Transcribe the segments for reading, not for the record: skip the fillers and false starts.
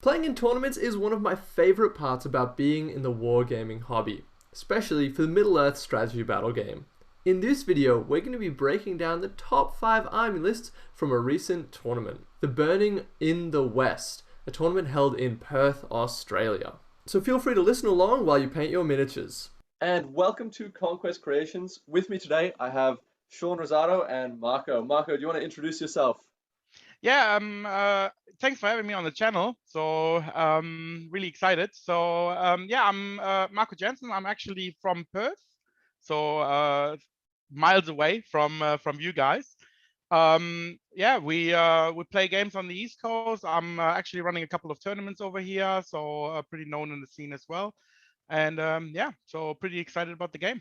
Playing in tournaments is one of my favorite parts about being in the wargaming hobby, especially for the Middle Earth strategy battle game. In this video, we're going to be breaking down the top 5 army lists from a recent tournament, the Burning in the West, a tournament held in Perth, Australia. So feel free to listen along while you paint your miniatures. And welcome to Conquest Creations. With me today, I have Sean Rosato and Marco. Marco, do you want to introduce yourself? Yeah, thanks for having me on the channel. So really excited. So yeah, I'm Marco Jensen. I'm actually from Perth, so miles away from you guys. Yeah, we play games on the East Coast. I'm actually running a couple of tournaments over here, so pretty known in the scene as well. And yeah, so pretty excited about the game.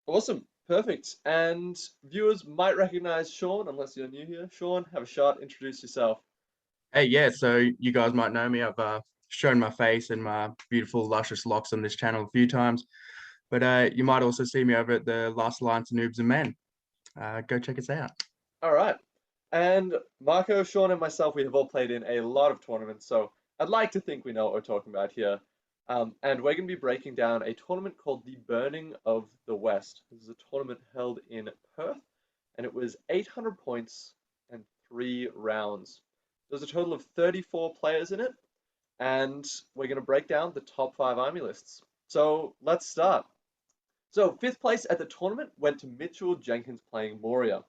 Awesome. Perfect. And viewers might recognize Sean unless you're new here. Sean, have a shot. Introduce yourself. Hey, yeah, so you guys might know me. I've shown my face and my beautiful, luscious locks on this channel a few times, but you might also see me over at the Last Alliance of Noobs and Men. Go check us out. All right. And Marco, Sean, and myself, we have all played in a lot of tournaments, so I'd like to think we know what we're talking about here. And we're going to be breaking down a tournament called the Burning of the West. This is a tournament held in Perth, and it was 800 points and 3 rounds. There's a total of 34 players in it, and we're going to break down the top 5 army lists. So let's start. So 5th place at the tournament went to Mitchell Jenkins playing Moria.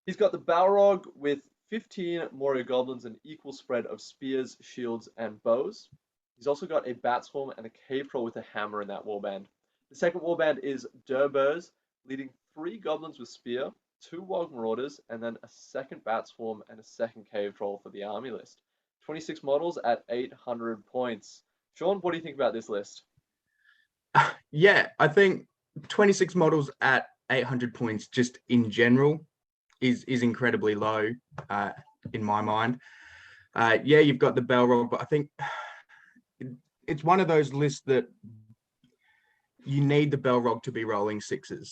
He's got the Balrog with 15 Moria Goblins and equal spread of spears, shields, and bows. He's also got a Bat Swarm and a Cave Troll with a hammer in that warband. The second warband is Durburs, leading 3 Goblins with spear, 2 Wog Marauders, and then a second Bat Swarm and a second Cave Troll for the army list. 26 models at 800 points. Sean, what do you think about this list? Yeah, I think 26 models at 800 points just in general is incredibly low in my mind. Yeah, you've got the Balrog, but I think it's one of those lists that you need the Balrog to be rolling 6s.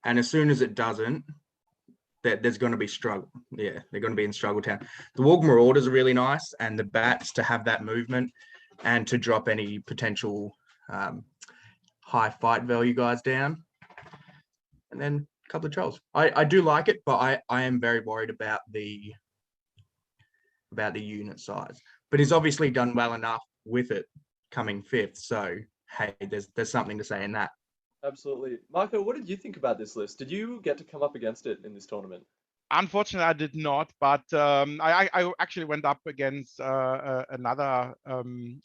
And as soon as it doesn't, there's going to be struggle. Yeah, they're going to be in struggle town. The Wog Marauders are really nice, and the Bats to have that movement and to drop any potential high fight value guys down. And then a couple of Trolls. I do like it, but I am very worried about the unit size. But he's obviously done well enough with it coming 5th. So hey, there's something to say in that. Absolutely. Marco, what did you think about this list? Did you get to come up against it in this tournament? Unfortunately, I did not, but I actually went up against another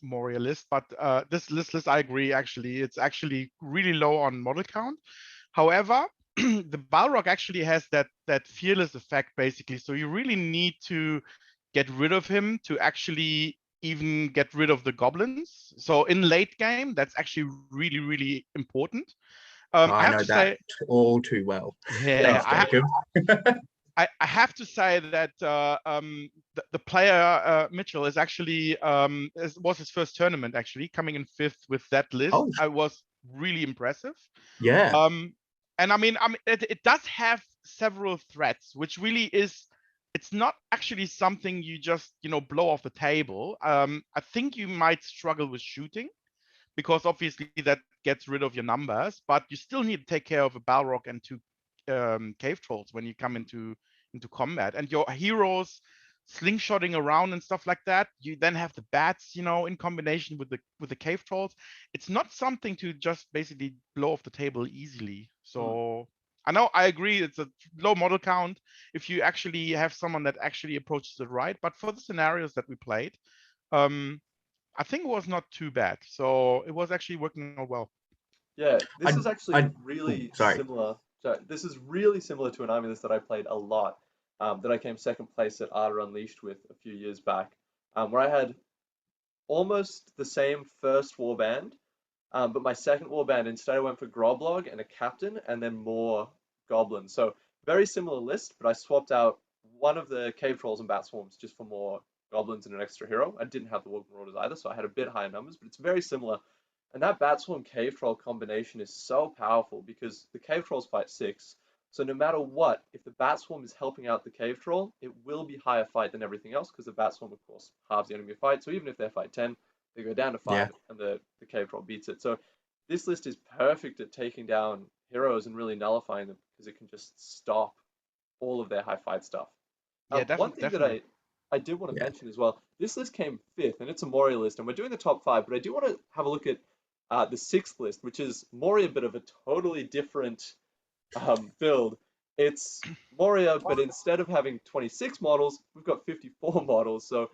Moria list. But this list, I agree, actually, it's actually really low on model count. However, the Balrog actually has that fearless effect, basically. So you really need to get rid of him to actually even get rid of the goblins. So in late game, that's actually really, really important. I know that all too well. Yeah, Thanks, Jacob. I have to say that the player Mitchell is actually was his first tournament, actually coming in 5th with that list. Oh. I was really impressive. Yeah. And I mean, it does have several threats, which really is. It's not actually something you just blow off the table. I think you might struggle with shooting, because obviously that gets rid of your numbers, but you still need to take care of a Balrog and 2 Cave Trolls when you come into combat, and your heroes slingshotting around and stuff like that. You then have the bats, in combination with the Cave Trolls. It's not something to just basically blow off the table easily. So I know, I agree, it's a low model count if you actually have someone that actually approaches it right, but for the scenarios that we played, I think it was not too bad. So it was actually working out well. Yeah, this is actually really similar. So this is really similar to an army list that I played a lot, that I came second place at Ardor Unleashed with a few years back, where I had almost the same first warband, but my second warband, instead I went for Groblog and a captain and then more goblins. So very similar list, but I swapped out one of the Cave Trolls and Bat Swarms just for more goblins and an extra hero. I didn't have the Wog Marauders either, so I had a bit higher numbers, but it's very similar. And that Bat Swarm Cave Troll combination is so powerful because the Cave Trolls fight 6, So no matter what, if the bat swarm is helping out the cave troll, it will be higher fight than everything else because the bat swarm, of course, halves the enemy fight. So even if they fight 10, they go down to 5 Yeah. and the cave troll beats it. So this list is perfect at taking down heroes and really nullifying them because it can just stop all of their high fight stuff. Yeah, One thing that definitely. I did want to Yeah. mention as well, this list came fifth, and it's a Moria list, and we're doing the top 5, but I do want to have a look at the sixth list, which is Moria, but of a totally different build. It's Moria, but instead of having 26 models, we've got 54 models, so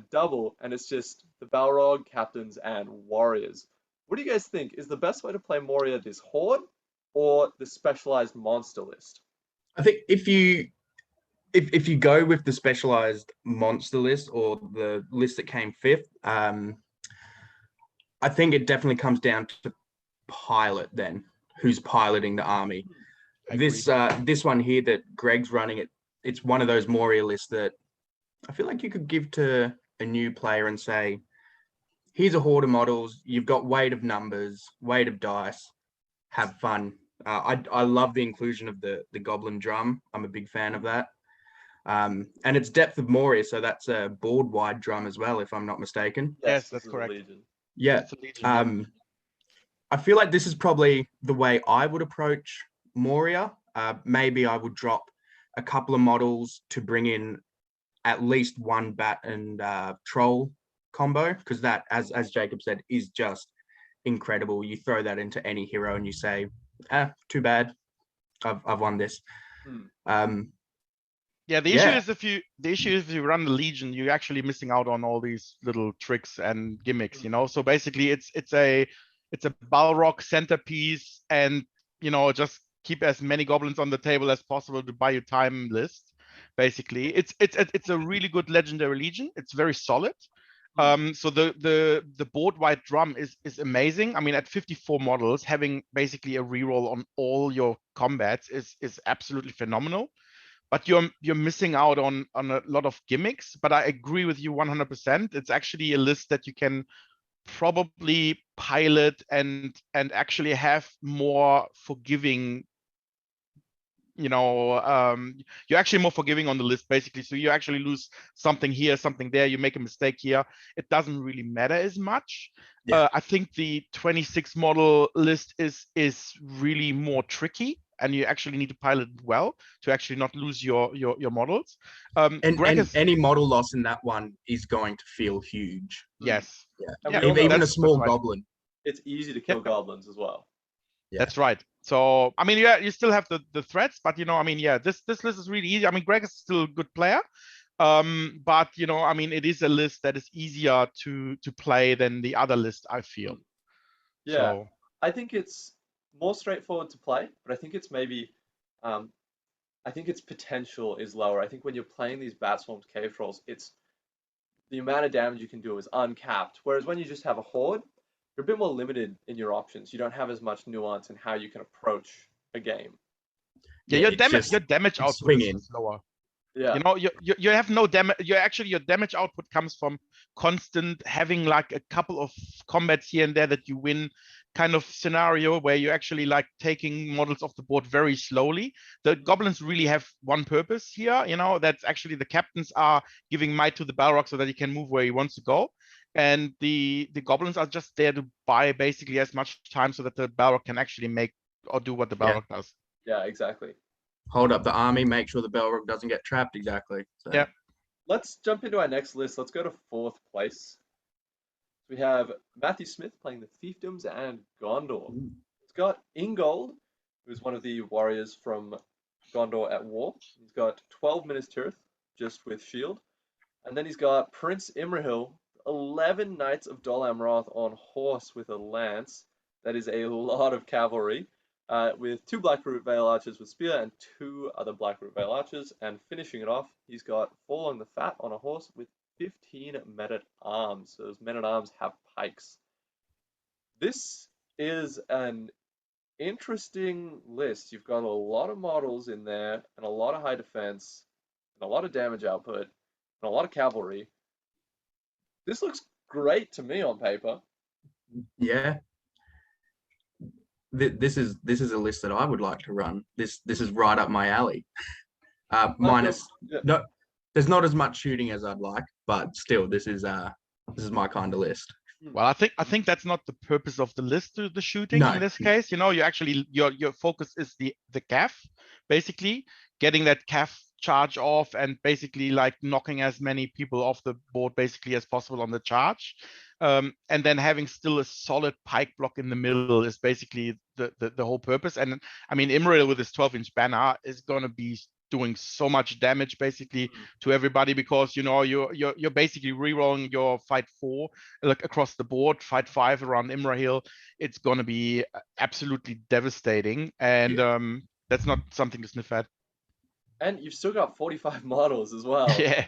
double, and it's just the Balrog, captains, and warriors. What do you guys think? Is the best way to play Moria this horde or the specialized monster list? I think if you go with the specialized monster list or the list that came fifth, I think it definitely comes down to pilot then, who's piloting the army. I agree. This one here that Greg's running, it's one of those Moria lists that I feel like you could give to a new player and say, here's a horde of models, you've got weight of numbers, weight of dice, have fun. I love the inclusion of the goblin drum. I'm a big fan of that. And it's depth of Moria, so that's a board wide drum as well, if I'm not mistaken. Yes, Yes, this that's is a correct. Legion. Yeah. It's a Legion. Yeah. I feel like this is probably the way I would approach Moria. Maybe I would drop a couple of models to bring in at least one bat and troll combo, because that, as Jacob said, is just incredible. You throw that into any hero and you say, too bad, I've won this. Yeah, the Yeah. issue is if you run the Legion, you're actually missing out on all these little tricks and gimmicks, you know. So basically, it's a Balrog centerpiece, and just keep as many goblins on the table as possible to buy you time list. Basically, it's a really good legendary Legion. It's very solid. So the board wide drum is amazing. I mean, at 54 models, having basically a reroll on all your combats is absolutely phenomenal. But you're missing out on a lot of gimmicks. But I agree with you 100%. It's actually a list that you can probably pilot and actually have more forgiving. You're actually more forgiving on the list, basically. So you actually lose something here, something there. You make a mistake here. It doesn't really matter as much. Yeah. I think the 26 model list is really more tricky, and you actually need to pilot it well to actually not lose your models. And Greg is any model loss in that one is going to feel huge. yes, Yeah. And yeah, we all know Even a that's small right. goblin. it's easy to kill goblins as well. Yeah. That's right. So I mean, yeah, you still have the threats, but I mean, yeah, this list is really easy. I mean, Greg is still a good player, but I mean, it is a list that is easier to play than the other list, I feel. Yeah, So I think it's more straightforward to play, but I think it's maybe, I think its potential is lower. I think when you're playing these bat swarms cave trolls, it's the amount of damage you can do is uncapped. Whereas when you just have a horde, you're a bit more limited in your options. You don't have as much nuance in how you can approach a game. yeah, Yeah, your damage it's output swinging. is lower. Yeah. You have no damage. Your damage output comes from constant having like a couple of combats here and there that you win, kind of scenario where you actually like taking models off the board very slowly. The goblins really have one purpose here. That's actually the captains are giving might to the Balrog so that he can move where he wants to go, and the goblins are just there to buy basically as much time so that the Balrog can actually make or do what the Yeah. Balrog does. Yeah, exactly. Hold up the army, make sure the Balrog doesn't get trapped. Exactly. So. Yeah. Let's jump into our next list. Let's go to fourth place. We have Matthew Smith playing the Fiefdoms and Gondor. He's got Ingold, who's one of the warriors from Gondor at war. He's got 12 Minas Tirith, just with shield. And then he's got Prince Imrahil, 11 Knights of Dol Amroth on horse with a lance. That is a lot of cavalry. With 2 Blackroot Vale Archers with spear and 2 other Blackroot Vale Archers. And finishing it off, he's got Forlong the Fat on a horse with 15 men-at-arms. So those men-at-arms have pikes. This is an interesting list. You've got a lot of models in there and a lot of high defense and a lot of damage output and a lot of cavalry. This looks great to me on paper. Yeah. this is a list that I would like to run. This is right up my alley. Michael, Minus yeah. no, there's not as much shooting as I'd like, but still, this is my kind of list. Well, I think that's not the purpose of the list, the shooting No. in this case. You know, you actually your focus is the CAF, basically getting that CAF charge off and basically like knocking as many people off the board basically as possible on the charge. And then having still a solid pike block in the middle is basically the whole purpose. And I mean, Imril with his 12-inch banner is going to be doing so much damage basically to everybody, because you know you're basically rerolling your fight 4 like across the board, fight 5 around Imrahil. It's going to be absolutely devastating, and that's not something to sniff at. And you've still got 45 models as well. Yeah,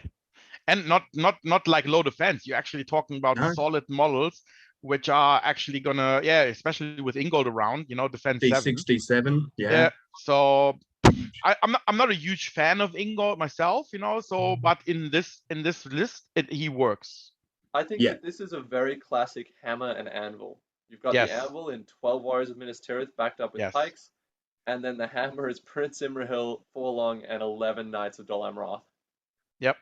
and not like low defense. You're actually talking about solid models which are actually gonna, especially with Ingold around, you know, defense 7. 67, yeah. So I'm not a huge fan of Ingold myself, you know. So, but in this list, he works. I think that this is a very classic hammer and anvil. You've got the anvil in 12 Warriors of Minas Tirith backed up with pikes, and then the hammer is Prince Imrahil, Forlong, and 11 Knights of Dol Amroth. Yep.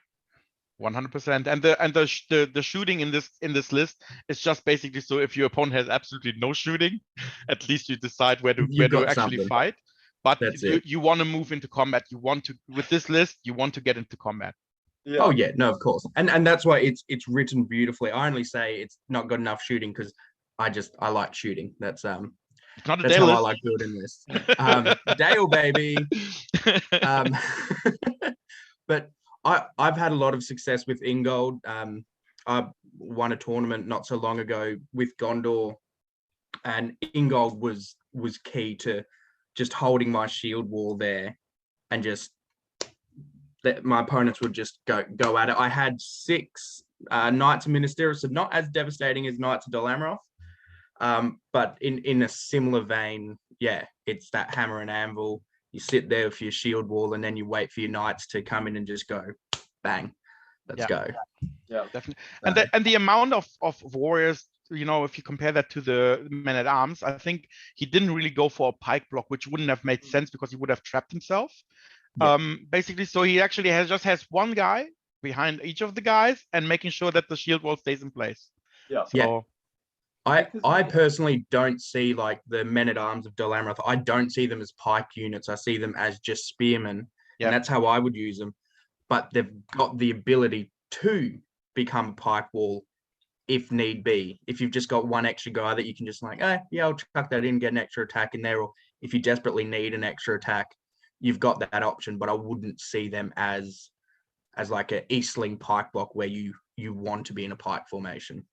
100%. And the shooting in this list is just basically so if your opponent has absolutely no shooting, at least you decide where to actually fight. But you want to move into combat. You want to, with this list, you want to get into combat. Yeah. Oh yeah, no, of course. And that's why it's written beautifully. I only say it's not got enough shooting because I like shooting. That's not a that's how I like building lists. Dale, baby. But I've had a lot of success with Ingold. I won a tournament not so long ago with Gondor, and Ingold was key to just holding my shield wall there, and just that my opponents would just go at it. I had 6 Knights of Minas Tirith, so not as devastating as Knights of Dol Amroth, but in a similar vein. Yeah, it's that hammer and anvil. You sit there with your shield wall, and then you wait for your knights to come in and just go, bang, let's go. Yeah, definitely. And the amount of warriors, you know, if you compare that to the men at arms, I think he didn't really go for a pike block, which wouldn't have made sense because he would have trapped himself. Basically, so he actually has one guy behind each of the guys and making sure that the shield wall stays in place. Yeah. So, I personally don't see like the men at arms of Dol Amroth. I don't see them as pike units. I see them as just spearmen, and that's how I would use them. But they've got the ability to become a pike wall if need be. If you've just got one extra guy that you can just like, I'll chuck that in, get an extra attack in there, or if you desperately need an extra attack, you've got that option. But I wouldn't see them as like an Eastling pike block where you want to be in a pike formation.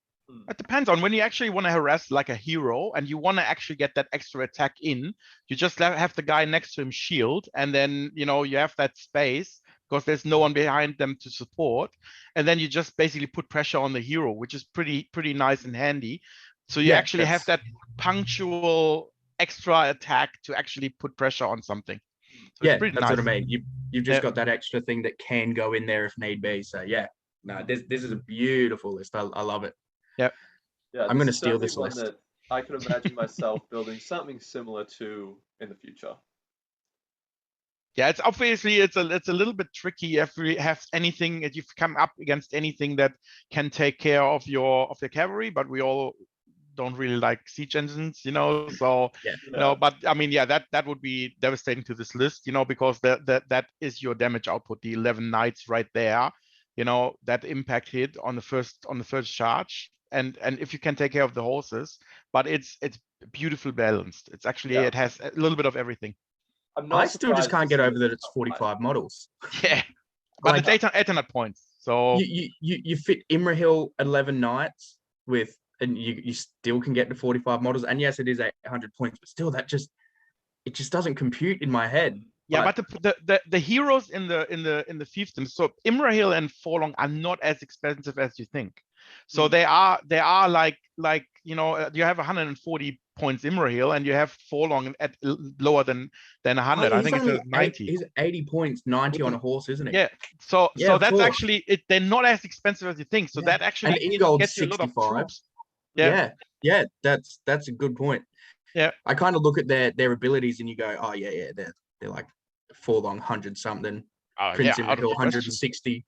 It depends on when you actually want to harass like a hero and you want to actually get that extra attack in. You just have the guy next to him shield, and then you know you have that space because there's no one behind them to support, and then you just basically put pressure on the hero, which is pretty nice and handy. So you actually have that punctual extra attack to actually put pressure on something. So that's nice. What I mean. You've just got that extra thing that can go in there if need be. So this is a beautiful list. I love it. Yep. Yeah, I'm going to steal this list. That I could imagine myself building something similar to in the future. Yeah, it's obviously it's a little bit tricky if you have anything, if you've come up against anything that can take care of your cavalry, but we all don't really like siege engines, you know. So you know, but I mean, that would be devastating to this list, you know, because that is your damage output, the 11 knights right there, you know, that impact hit on the first charge. And if you can take care of the horses, but it's beautifully balanced. It's actually it has a little bit of everything. I still just can't get over that it's 45 models. Yeah, but like, it's 800 points. So you fit Imrahil 11 knights with, and you still can get to 45 models. And yes, it is 800 points, but still it just doesn't compute in my head. Yeah, but the heroes in the fiefdom, so Imrahil and Forlong are not as expensive as you think. So they are like you know, you have 140 points Imrahil and you have Forlong at lower than 100. I think it's 90. He's 80 points, 90 on a horse, isn't he? Yeah. So that's actually it. They're not as expensive as you think. So that actually and Ingold's gets you a lot of troops. Yeah, that's a good point. Yeah. I kind of look at their abilities and you go, oh yeah, they're like Forlong 100 something, Yeah, Prince in the out of Hill question. 160.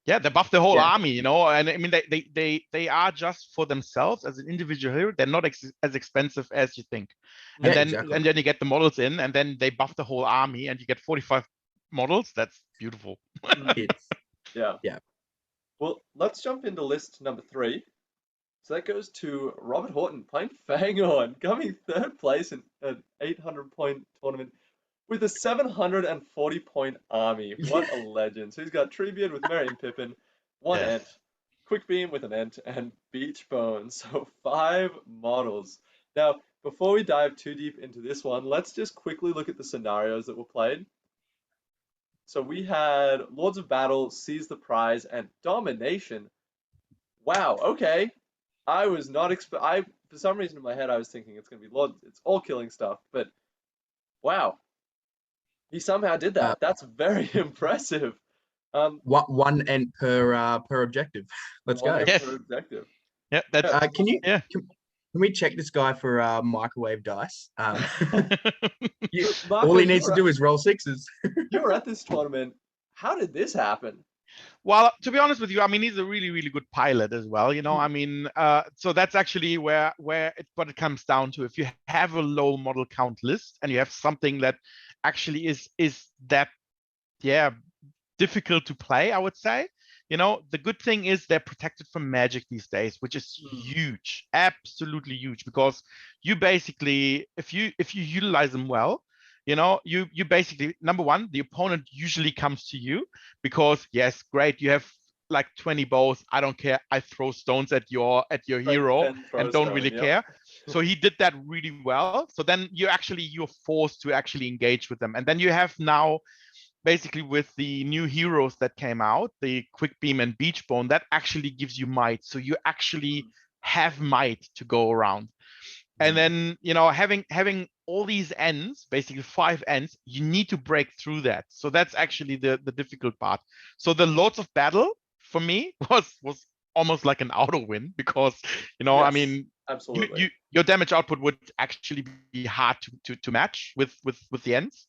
Yeah, they buffed the whole Yeah. army, you know, and I mean they are just for themselves as an individual hero. They're not as expensive as you think, Yeah, and then you get the models in, and then they buff the whole army, and you get 45 models. That's beautiful. It's Yeah. Yeah. Well, let's jump into list number 3. So that goes to Robert Horton playing Fangorn, coming third place in an 800-point tournament with a 740-point army. What a legend. So he's got Treebeard with Merry and Pippin, one Yes. Ent, Quick Beam with an Ent, and Beach Bone. So 5 models. Now, before we dive too deep into this one, let's just quickly look at the scenarios that were played. So we had Lords of Battle, Seize the Prize, and Domination. Wow, okay. I was not for some reason in my head I was thinking it's gonna be Lord, it's all killing stuff, but wow, he somehow did Uh, that. That's very impressive. one Ent per objective. Let's One go. end Yes. per objective. Yeah, that's Yeah. Can you yeah. can we check this guy for microwave dice? So, All Marco, he needs to do is roll 6s. you were at this tournament. How did this happen? Well, to be honest with you, I mean, he's a really, really good pilot as well. You know, Hmm. I mean, so that's actually what it comes down to. If you have a low model count list and you have something that actually is that, yeah, difficult to play, I would say. You know, the good thing is they're protected from magic these days, which is Hmm. huge, absolutely huge, because you basically, if you utilize them well, you know, you basically, number one, the opponent usually comes to you because yes, great, you have like 20 bows. I don't care. I throw stones at your Strength hero 10 throw and don't stone, really yep. care. So he did that really well. So then you're forced to actually engage with them. And then you have now basically with the new heroes that came out, the Quick Beam and Beach Bone, that actually gives you might. So you actually have might to go around. And then, you know, having all these ends, basically 5 ends, you need to break through that. So that's actually the difficult part. So the Lords of Battle for me was almost like an auto win because, you know, I Yes, mean, absolutely. your damage output would actually be hard to match with the ends,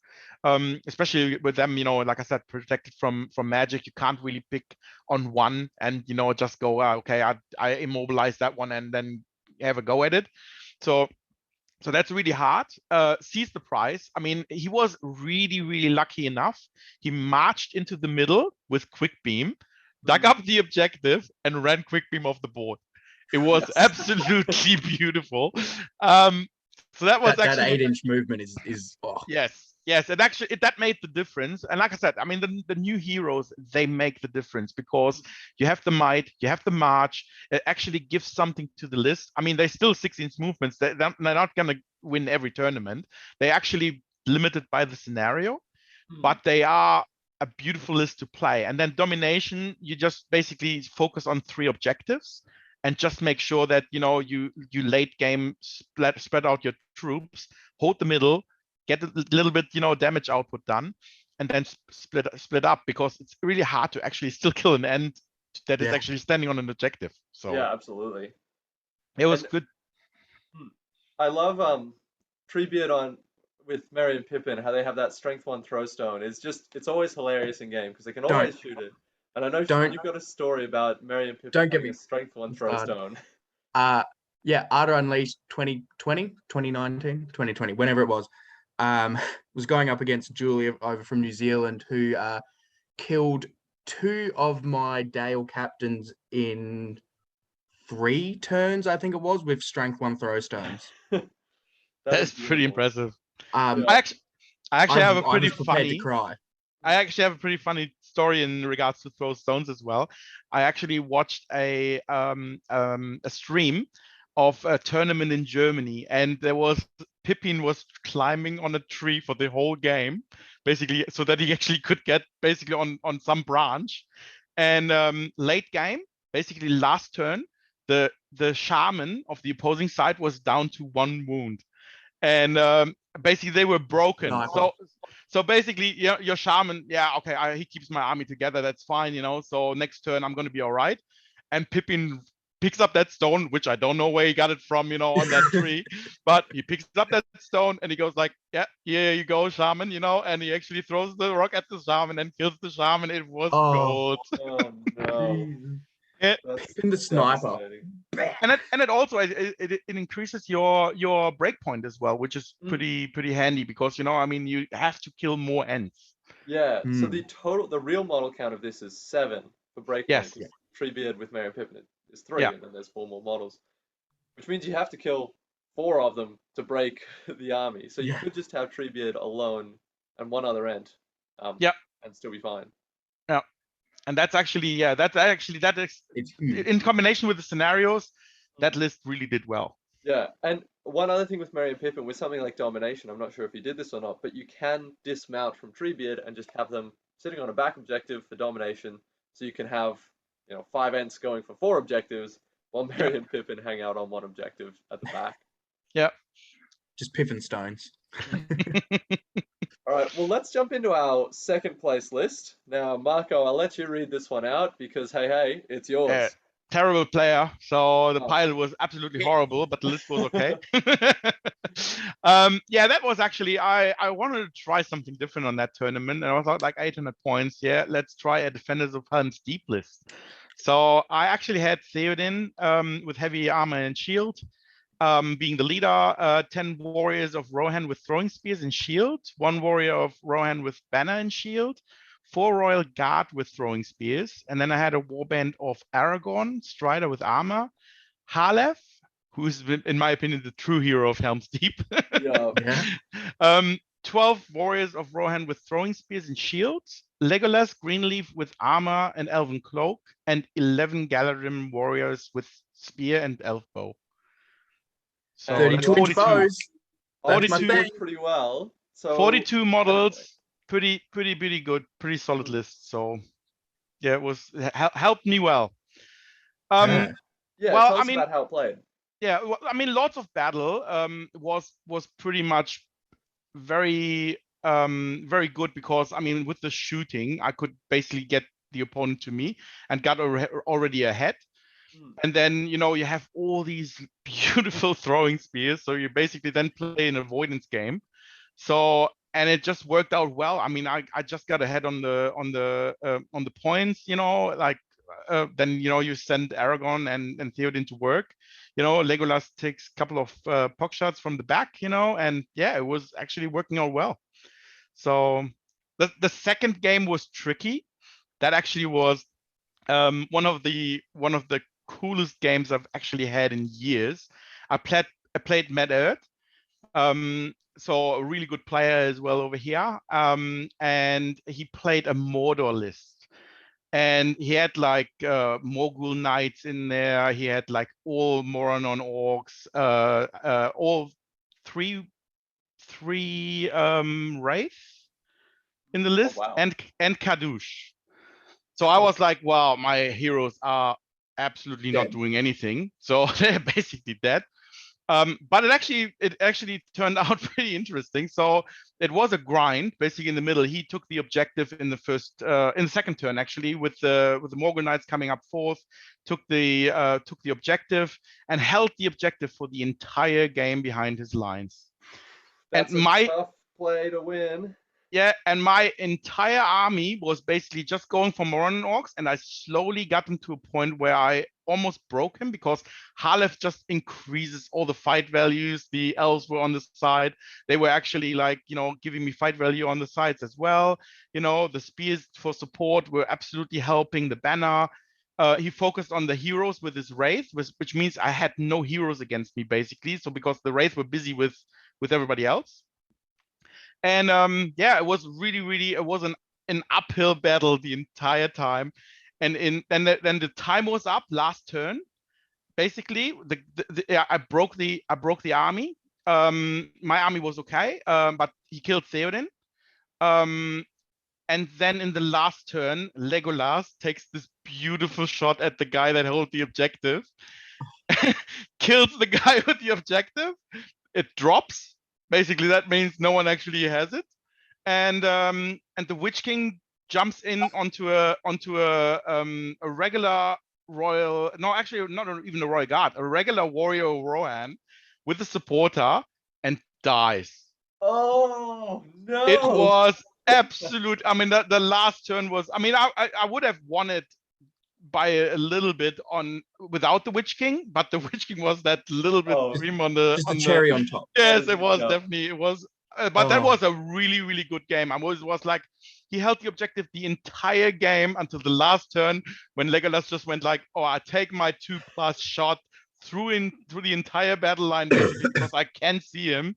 especially with them, you know, like I said, protected from magic. You can't really pick on one and, you know, just go, okay, I immobilize that one and then have a go at it. So that's really hard. Seize the prize. I mean, he was really, really lucky enough. He marched into the middle with Quick Beam, dug up the objective, and ran Quick Beam off the board. It was Yes. absolutely beautiful. So that was That actually 8-inch movement is yes, and actually that made the difference. And like I said, I mean the new heroes, they make the difference because you have the might, you have the march. It actually gives something to the list. I mean, they're still 6-inch movements. They're not gonna win every tournament. They're actually limited by the scenario, but they are a beautiful list to play. And then domination, you just basically focus on 3 objectives and just make sure that, you know, you late game spread out your troops, hold the middle, get a little bit, you know, damage output done, and then split up, because it's really hard to actually still kill an end that is Yeah. actually standing on an objective. So Yeah, absolutely. it was And good. I love Treebeard on with Merry and Pippin, how they have that strength 1 throw stone. It's always hilarious in game because they can Don't always shoot it. And I know don't you've got a story about Merry and Pippin don't get having a me strength 1 throw started. stone. Yeah, Arda Unleashed 2020, 2019, 2020, whenever it was going up against Julia over from New Zealand, who killed 2 of my Dale captains in 3 turns, I think it was, with strength 1 throw stones. That is That's pretty beautiful. impressive. Yeah. I actually have a I pretty was prepared to funny. cry. I actually have a pretty funny story in regards to throw stones as well. I actually watched a stream of a tournament in Germany, and Pippin was climbing on a tree for the whole game, basically, so that he actually could get basically on some branch. And late game, basically last turn, the shaman of the opposing side was down to 1 wound, and basically they were broken. Sniper. So basically, your shaman, yeah, okay, he keeps my army together, that's fine, you know. So next turn I'm going to be all right. And Pippin picks up that stone, which I don't know where he got it from, on that tree, but he picks up that stone and he goes like, yeah, here you go, shaman, and he actually throws the rock at the shaman and kills the shaman. It was Oh, gold. Oh no, Jesus. Yeah. that's Even the sniper. devastating. And it also it increases your breakpoint as well, which is pretty handy because you have to kill more ents. Yeah, so Mm. the real model count of this is 7 for breakpoint, Yes. because Treebeard with Mary and Pippin is 3, Yeah. and then there's 4 more models, which means you have to kill 4 of them to break the army. So you Yeah. could just have Treebeard alone and one other ent, Yeah. and still be fine. Yeah. And that is It's huge. in combination with the scenarios, that list really did well. Yeah, and one other thing with Merry and Pippin, with something like Domination, I'm not sure if you did this or not, but you can dismount from Treebeard and just have them sitting on a back objective for Domination, so you can have, 5 ents going for 4 objectives, while Merry and Pippin hang out on 1 objective at the back. Yeah. Just Pippin stones. All right, well, let's jump into our second place list. Now, Marco, I'll let you read this one out because, hey, it's yours. Terrible player. So the Oh. pile was absolutely horrible, but the list was okay. Yeah, that was actually, I wanted to try something different on that tournament. And I thought like 800 points. Yeah, let's try a Defenders of Helm's Deep list. So I actually had Theoden with heavy armor and shield. Being the leader, 10 warriors of Rohan with throwing spears and shield, 1 warrior of Rohan with banner and shield, 4 royal guard with throwing spears, and then I had a warband of Aragorn, Strider with armor, Halef, who's in my opinion the true hero of Helm's Deep. Yeah. 12 warriors of Rohan with throwing spears and shields, Legolas Greenleaf with armor and elven cloak, and 11 Galadrim warriors with spear and elf bow. So 32 inch bows. That's 42 pretty well. So 42 models, pretty good, pretty solid list. So yeah, it was helped me well. Yeah. Yeah, tell us about how it played. Yeah, Lords of Battle was pretty much very good because with the shooting I could basically get the opponent to me and got already ahead. And then, you have all these beautiful throwing spears. So you basically then play an avoidance game. So, and it just worked out well. I just got ahead on the points, then, you send Aragorn and Theoden to work. Legolas takes a couple of pock shots from the back, and yeah, it was actually working out well. So the second game was tricky. That actually was one of the coolest games I've actually had in years. I played Middle Earth, so a really good player as well over here, and he played a Mordor list, and he had like Morgul knights in there. He had like all Moranon orcs, all three wraith in the list. Oh, wow. and Kadush. So I was like, wow, my heroes are absolutely not doing anything. So they're basically dead. But it actually turned out pretty interesting. So it was a grind, basically in the middle. He took the objective in the second turn, actually, with the Morgul Knights coming up fourth, took the objective and held the objective for the entire game behind his lines. That's a tough play to win. Yeah, and my entire army was basically just going for Moranon orcs, and I slowly got him to a point where I almost broke him because Halef just increases all the fight values. The elves were on the side. They were actually giving me fight value on the sides as well. The spears for support were absolutely helping the banner. He focused on the heroes with his wraith, which means I had no heroes against me basically. So because the wraith were busy with everybody else. And yeah, it was really it was an uphill battle the entire time. And then the time was up last turn. Basically, I broke the army. My army was okay, but he killed Theoden. And then in the last turn, Legolas takes this beautiful shot at the guy that held the objective, kills the guy with the objective. It drops. Basically, that means no one actually has it, and the Witch King jumps in onto a regular royal, no, actually not even a royal guard, a regular warrior Rohan with a supporter and dies. Oh It no! was absolute. I mean, the last turn was. I mean, I would have won it by a little bit on without the Witch King, but the Witch King was that little bit Oh, cream on the Just a cherry on top. that Yes, is it the was joke. definitely it was. But that Oh. was a really good game. I was like, he held the objective the entire game until the last turn when Legolas just went like, oh, I take my 2+ shot through the entire battle line basically because I can't see him,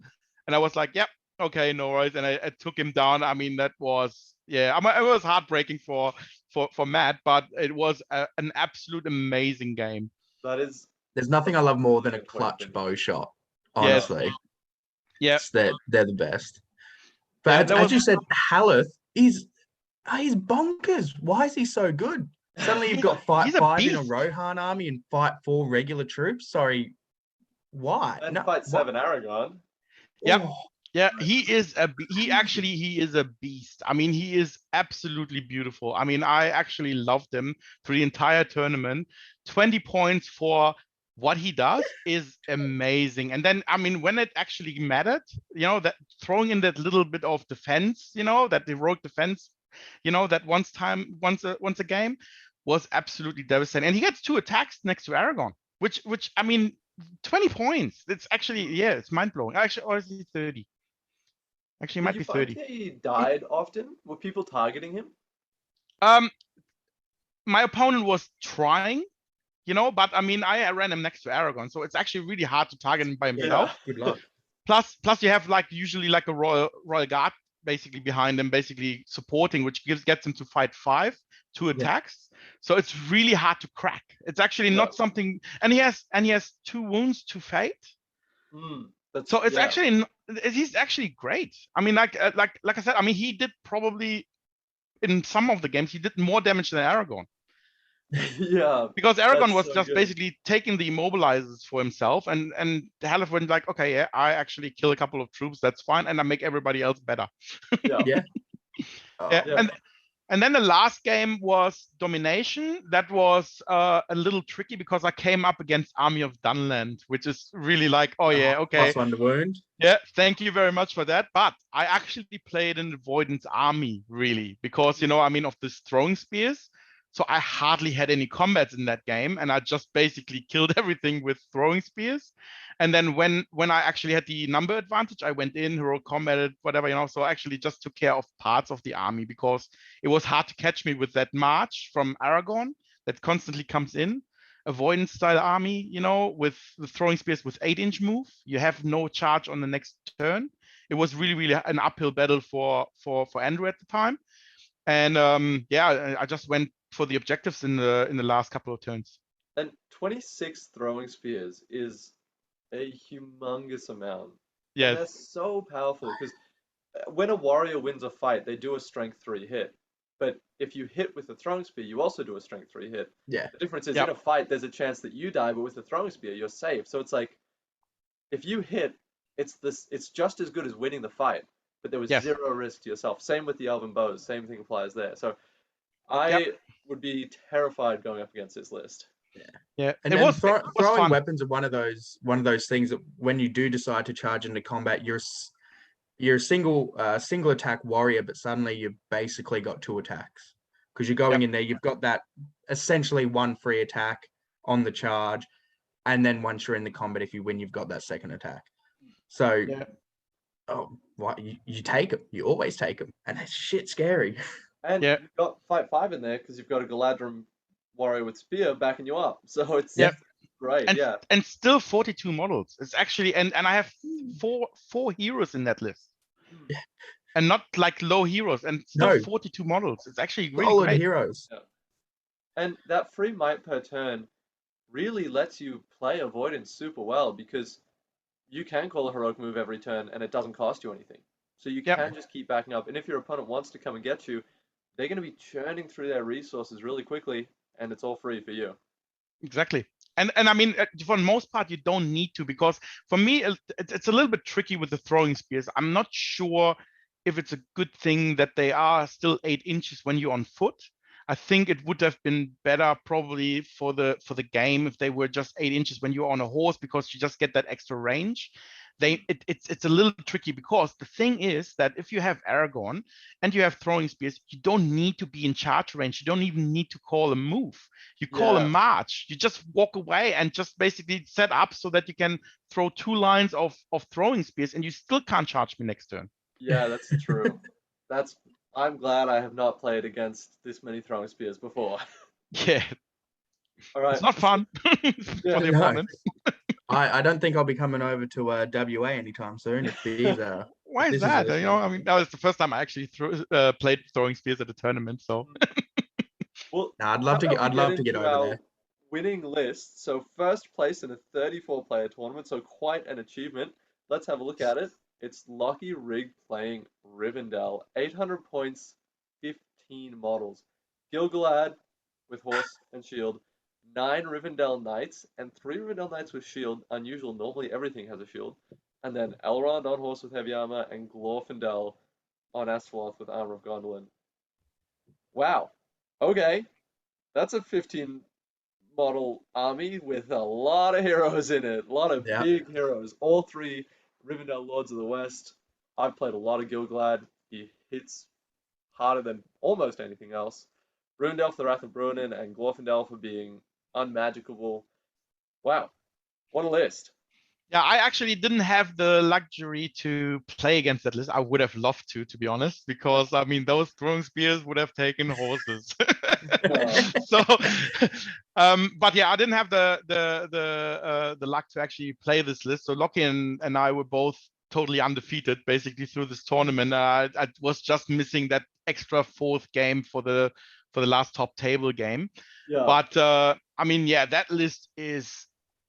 and I was like, yep, okay, no worries, and I took him down. I mean, that was it was heartbreaking for Matt, but it was an absolute amazing game. That is. There's nothing I love more than a Brilliant point of clutch view. bow shot. Yes. Honestly, Yeah, they're the best. Yeah, But there as was- you said, Haleth he's bonkers. Why is he so good? Suddenly you've got fight he's a 5 in a beast. Rohan army and fight 4 regular troops. Sorry, why? And No, fight what? 7 Aragon. Yep. Oh, Yeah, he is he crazy. is a beast. I mean, he is absolutely beautiful. I mean, I actually loved him through the entire tournament. 20 points for what he does is amazing. And then, I mean, when it actually mattered, that throwing in that little bit of defense, that heroic defense, that once a game was absolutely devastating. And he gets 2 attacks next to Aragon, which I mean, 20 points. It's actually, it's mind blowing. Actually, or is it 30? Actually, it Did might you be find 30. he died often? Were people targeting him? Um, my opponent was trying, but I mean, I ran him next to Aragon, so it's actually really hard to target him by himself. Yeah. Good luck. Plus you have usually a royal guard basically behind him, basically supporting, which gets him to fight 5, 2 attacks. So it's really hard to crack. It's actually not something, and he has 2 wounds to fate. So it's actually he's actually great. I mean, like I said, I mean, he did probably in some of the games he did more damage than Aragon. Yeah. Because Aragon was so just good. basically taking the immobilizers for himself, and Halef went like, okay, yeah, I actually kill a couple of troops, that's fine, and I make everybody else better. Yeah. Yeah. Yeah. Oh, And then the last game was Domination. That was a little tricky because I came up against Army of Dunland, which is really like, oh yeah, okay. +1 to wound. Yeah, thank you very much for that. But I actually played an Avoidance Army, really, because, I mean, of this throwing spears. So I hardly had any combats in that game, and I just basically killed everything with throwing spears. And then when I actually had the number advantage, I went in, heroic combated, whatever, so I actually just took care of parts of the army because it was hard to catch me with that march from Aragon that constantly comes in. Avoidance style army, with the throwing spears with 8-inch move. You have no charge on the next turn. It was really an uphill battle for Andrew at the time. And I just went for the objectives in the last couple of turns. And 26 throwing spears is a humongous amount. Yes. And they're so powerful because when a warrior wins a fight, they do a strength 3 hit. But if you hit with a throwing spear, you also do a strength 3 hit. Yeah. The difference is in a fight, there's a chance that you die, but with a throwing spear, you're safe. So it's like, if you hit, it's just as good as winning the fight, but there was 0 risk to yourself. Same with the Elven Bows, same thing applies there. So I would be terrified going up against this list. Yeah. And it then was throwing fun. weapons are one of those things that when you do decide to charge into combat, you're a single attack warrior, but suddenly you've basically got 2 attacks because you're going in there. You've got that essentially 1 free attack on the charge, and then once you're in the combat, if you win, you've got that second attack. So, you take them. You always take them, and that's shit scary. And you've got fight 5 in there because you've got a Galadrim warrior with spear backing you up. So it's great, and still 42 models. It's actually and I have four heroes in that list. Yeah. And not like low heroes, and still 42 models. It's actually really solid great. heroes. Yeah. And that free might per turn really lets you play avoidance super well because you can call a heroic move every turn and it doesn't cost you anything. So you can just keep backing up. And if your opponent wants to come and get you, they're going to be churning through their resources really quickly, and it's all free for you. Exactly. And I mean, for the most part, you don't need to, because for me, it's a little bit tricky with the throwing spears. I'm not sure if it's a good thing that they are still 8 inches when you're on foot. I think it would have been better probably for the game if they were just 8 inches when you're on a horse, because you just get that extra range. It's a little tricky, because the thing is that if you have Aragorn and you have throwing spears, you don't need to be in charge range. You don't even need to call a move. You call a Yeah. march. You just walk away and just basically set up so that you can throw 2 lines of throwing spears, and you still can't charge me next turn. Yeah, that's true. I'm glad I have not played against this many throwing spears before. Yeah, All it's right. not fun Yeah. for the No, opponent. I don't think I'll be coming over to WA anytime soon if these Why if is this is that? a You know, thing. I mean, that was the first time I actually played throwing spears at a tournament. So Well, No, I'd how love to about get we I'd get love to get into over our there. winning list? So first place in a 34-player tournament, so quite an achievement. Let's have a look at it. It's Lucky Rig playing Rivendell, 800 points, 15 models. Gilgalad with horse and shield, 9 Rivendell Knights, and 3 Rivendell Knights with shield. Unusual, normally everything has a shield. And then Elrond on horse with heavy armor, and Glorfindel on Asphalth with armor of Gondolin. Wow. Okay. That's a 15 model army with a lot of heroes in it. A lot of Yeah. big heroes. All 3 Rivendell Lords of the West. I've played a lot of Gilgalad. He hits harder than almost anything else. Rundell for the Wrath of Bruinen and Glorfindel for being unmagicable. Wow. What a list. yeah, I actually didn't have the luxury to play against that list. I would have loved to be honest, because I mean, those throwing spears would have taken horses. Uh, So, but yeah, I didn't have the luck to actually play this list. So Lockie and I were both totally undefeated basically through this tournament. I was just missing that extra 4th game for the last top table game. yeah. But I mean, yeah, that list is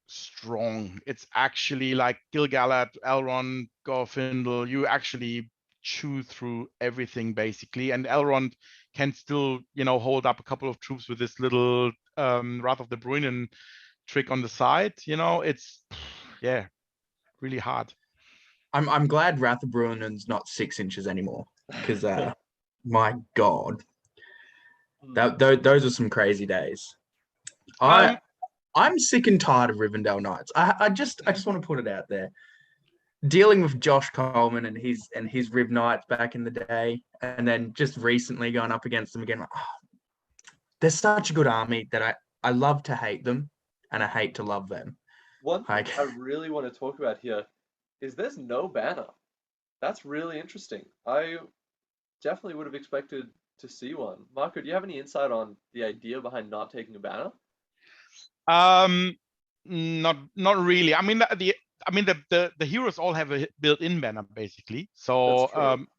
strong. It's actually like Gilgalad, Elrond, Glorfindel. You actually chew through everything basically, and Elrond can still, hold up a couple of troops with this little Wrath of the Bruinen trick on the side. It's yeah, really hard. I'm glad Wrath of Bruinen's not 6 inches anymore, because my God, Hmm. those are some crazy days. Um, I'm sick and tired of Rivendell Knights. I just want to put it out there. Dealing with Josh Coleman and his Riv Knights back in the day, and then just recently going up against them again. Like, they're such a good army that I love to hate them, and I hate to love them. One thing Like, I really want to talk about here is there's no banner. That's really interesting. I definitely would have expected to see one. Marco, do you have any insight on the idea behind not taking a banner? um, not really. I mean, the heroes all have a built-in banner basically. That's So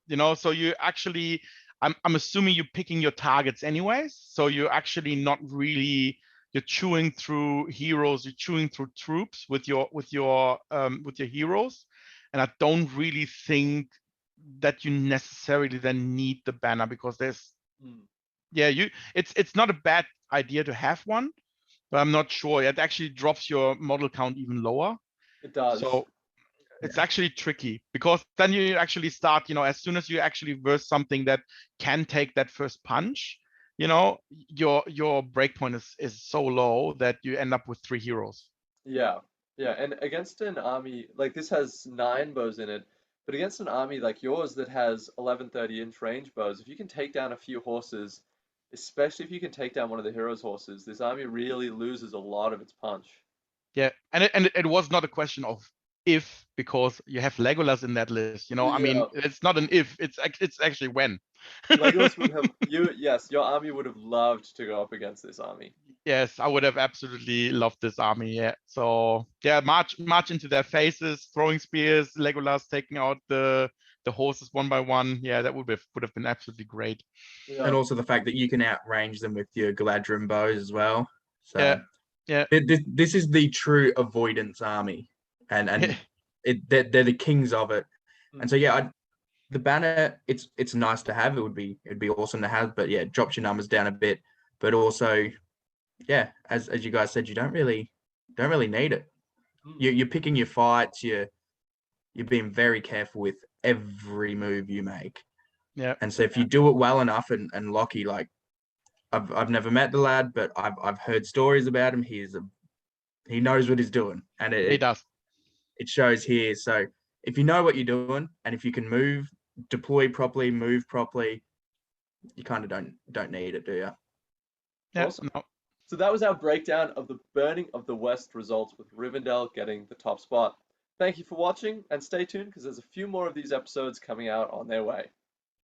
true. so you actually, I'm assuming you're picking your targets anyways. So you're actually not really, you're chewing through heroes, you're chewing through troops with your heroes, and I don't really think that you necessarily then need the banner, because there's Hmm. yeah, it's not a bad idea to have one, but I'm not sure. It actually drops your model count even lower. It does. So it's actually tricky, because then you actually start, as soon as you actually verse something that can take that first punch, your breakpoint is so low that you end up with 3 heroes. Yeah. Yeah. And against an army, like this has 9 bows in it, but against an army like yours that has 11 30-inch range bows, if you can take down a few horses, especially if you can take down one of the heroes' horses, this army really loses a lot of its punch. Yeah, and it was not a question of if, because you have Legolas in that list. I mean, Yeah. it's not an if, it's actually when. Legolas would have yes, your army would have loved to go up against this army. Yes, I would have absolutely loved this army. Yeah. So yeah, march into their faces, throwing spears, Legolas taking out the horses one by one. Yeah, that would have been absolutely great. and Yeah. also the fact that you can outrange them with your Galadrim bows as well. Yeah, So yeah, this is the true avoidance army, and they're the kings of it. And Mm. so yeah, the banner, it's nice to have. It'd be awesome to have, but yeah, it drops your numbers down a bit. But also, yeah, as you guys said, you don't really need it. Mm. You're picking your fights. You're being very careful with every move you make. yeah. And so if you do it well enough, and Lockie, like, I've never met the lad, but I've heard stories about him. He knows what he's doing, and He does. it shows here. So if you know what you're doing, and if you can move, deploy properly, move properly, you kind of don't need it, do you? Yeah, Awesome. no. So that was our breakdown of the Burning of the West results, with Rivendell getting the top spot. Thank you for watching, and stay tuned because there's a few more of these episodes coming out on their way.